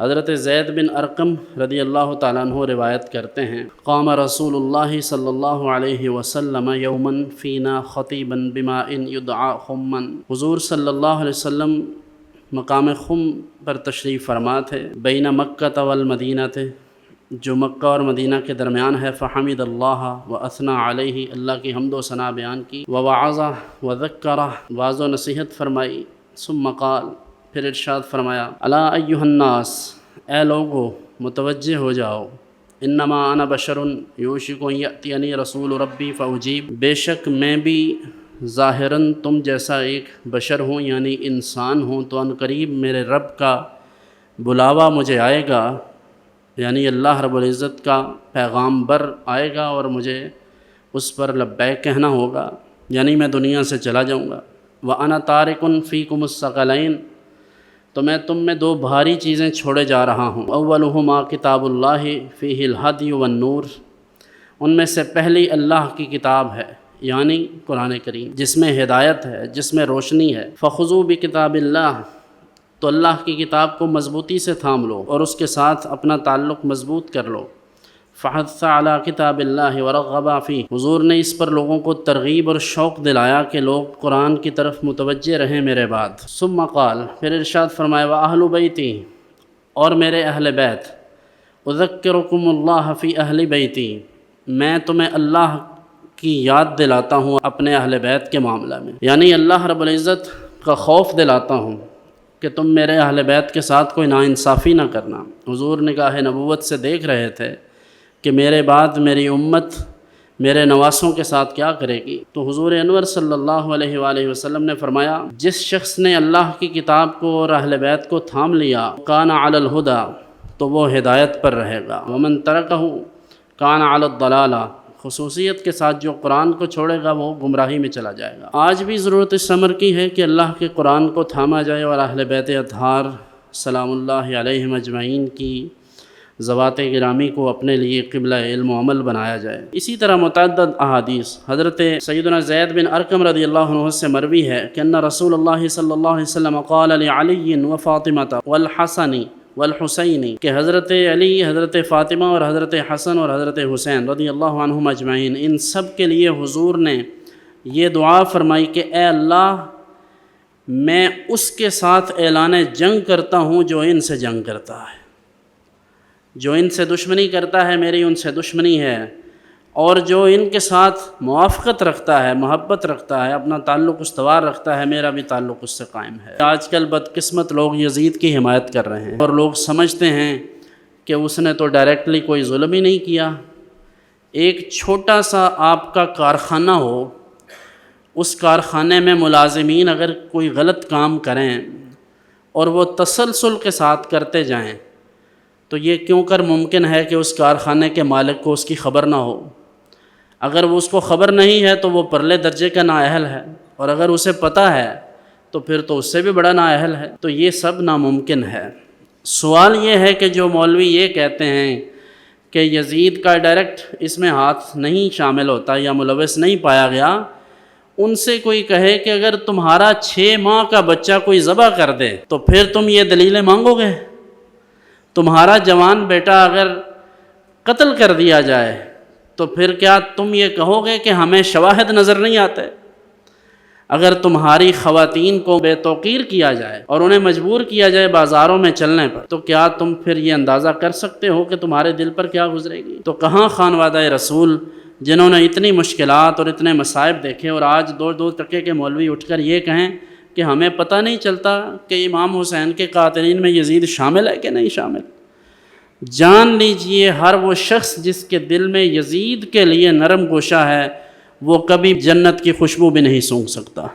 حضرت زید بن ارقم رضی اللہ تعالیٰ عنہ روایت کرتے ہیں، قام رسول اللہ صلی اللہ علیہ وسلم یوما فینا خطیبا بماء یدعا خما۔ حضور صلی اللہ علیہ وسلم مقام خم پر تشریف فرما تھے، بین مکہ والمدینہ تھے، جو مکہ اور مدینہ کے درمیان ہے۔ فحمد اللہ واثنى علیہ، اللہ کی حمد و ثنا بیان کی، ووعظ وذکر، واعظ و نصیحت فرمائی۔ ثم قال، پھر ارشاد فرمایا، الا ایھا الناس، اے لوگو متوجہ ہو جاؤ، انما انا بشر یوشک ان یأتینی رسول ربی فاجیب، بے شک میں بھی ظاہراً تم جیسا ایک بشر ہوں، یعنی انسان ہوں، تو ان قریب میرے رب کا بلاوا مجھے آئے گا، یعنی اللہ رب العزت کا پیغام بر آئے گا اور مجھے اس پر لبیک کہنا ہوگا، یعنی میں دنیا سے چلا جاؤں گا۔ وَأَنَا تَارِكٌ فِيكُمُ الثَّقَلَيْنِ، تو میں تم میں دو بھاری چیزیں چھوڑے جا رہا ہوں۔ اولہما کتاب اللہ فیہ الہدی والنور، ان میں سے پہلی اللہ کی کتاب ہے، یعنی قرآن کریم، جس میں ہدایت ہے، جس میں روشنی ہے۔ فخذوا بکتاب اللہ، تو اللہ کی کتاب کو مضبوطی سے تھام لو اور اس کے ساتھ اپنا تعلق مضبوط کر لو۔ فحث علی کتاب اللہ ورغب فیہ، حضور نے اس پر لوگوں کو ترغیب اور شوق دلایا کہ لوگ قرآن کی طرف متوجہ رہیں میرے بعد۔ ثم قال، پھر ارشاد فرمایا، واہل بیتی، اور میرے اہل بیت، اذکرکم اللہ فی اہل بیتی، میں تمہیں اللہ کی یاد دلاتا ہوں اپنے اہل بیت کے معاملہ میں، یعنی اللہ رب العزت کا خوف دلاتا ہوں کہ تم میرے اہل بیت کے ساتھ کوئی ناانصافی نہ کرنا۔ حضور نگاہ نبوت سے دیکھ رہے تھے کہ میرے بعد میری امت میرے نواسوں کے ساتھ کیا کرے گی، تو حضور انور صلی اللہ علیہ وآلہ وسلم نے فرمایا، جس شخص نے اللہ کی کتاب کو اور اہل بیت کو تھام لیا، کان علی الہدی، تو وہ ہدایت پر رہے گا، ومن ترکہ کان علی الضلالہ، خصوصیت کے ساتھ جو قرآن کو چھوڑے گا وہ گمراہی میں چلا جائے گا۔ آج بھی ضرورت اس امر کی ہے کہ اللہ کے قرآن کو تھاما جائے اور اہل بیت اطہار سلام اللہ علیہم اجمعین کی ذوات گرامی کو اپنے لیے قبلہ علم و عمل بنایا جائے۔ اسی طرح متعدد احادیث حضرت سیدنا زید بن ارقم رضی اللہ عنہ سے مروی ہے کہ ان رسول اللہ صلی اللہ علیہ وسلم قال لعلی وفاطمہ والحسن والحسین، کہ حضرت علی، حضرت فاطمہ اور حضرت حسن اور حضرت حسین رضی اللہ عنہم اجمعین، ان سب کے لیے حضور نے یہ دعا فرمائی کہ اے اللہ، میں اس کے ساتھ اعلان جنگ کرتا ہوں جو ان سے جنگ کرتا ہے، جو ان سے دشمنی کرتا ہے میری ان سے دشمنی ہے، اور جو ان کے ساتھ موافقت رکھتا ہے، محبت رکھتا ہے، اپنا تعلق استوار رکھتا ہے، میرا بھی تعلق اس سے قائم ہے۔ آج کل بدقسمت لوگ یزید کی حمایت کر رہے ہیں اور لوگ سمجھتے ہیں کہ اس نے تو ڈائریکٹلی کوئی ظلم ہی نہیں کیا۔ ایک چھوٹا سا آپ کا کارخانہ ہو، اس کارخانے میں ملازمین اگر کوئی غلط کام کریں اور وہ تسلسل کے ساتھ کرتے جائیں، تو یہ کیوں کر ممکن ہے کہ اس کارخانے کے مالک کو اس کی خبر نہ ہو؟ اگر وہ اس کو خبر نہیں ہے تو وہ پرلے درجے کا نااہل ہے، اور اگر اسے پتہ ہے تو پھر تو اس سے بھی بڑا نااہل ہے۔ تو یہ سب ناممکن ہے۔ سوال یہ ہے کہ جو مولوی یہ کہتے ہیں کہ یزید کا ڈائریکٹ اس میں ہاتھ نہیں شامل ہوتا یا ملوث نہیں پایا گیا، ان سے کوئی کہے کہ اگر تمہارا 6 ماہ کا بچہ کوئی ذبح کر دے تو پھر تم یہ دلیلیں مانگو گے؟ تمہارا جوان بیٹا اگر قتل کر دیا جائے تو پھر کیا تم یہ کہو گے کہ ہمیں شواہد نظر نہیں آتے؟ اگر تمہاری خواتین کو بے توقیر کیا جائے اور انہیں مجبور کیا جائے بازاروں میں چلنے پر، تو کیا تم پھر یہ اندازہ کر سکتے ہو کہ تمہارے دل پر کیا گزرے گی؟ تو کہاں خانوادہ رسول جنہوں نے اتنی مشکلات اور اتنے مصائب دیکھے، اور آج 2 ٹکے کے مولوی اٹھ کر یہ کہیں کہ ہمیں پتہ نہیں چلتا کہ امام حسین کے قاتلین میں یزید شامل ہے کہ نہیں شامل۔ جان لیجئے ہر وہ شخص جس کے دل میں یزید کے لیے نرم گوشہ ہے، وہ کبھی جنت کی خوشبو بھی نہیں سونگھ سکتا۔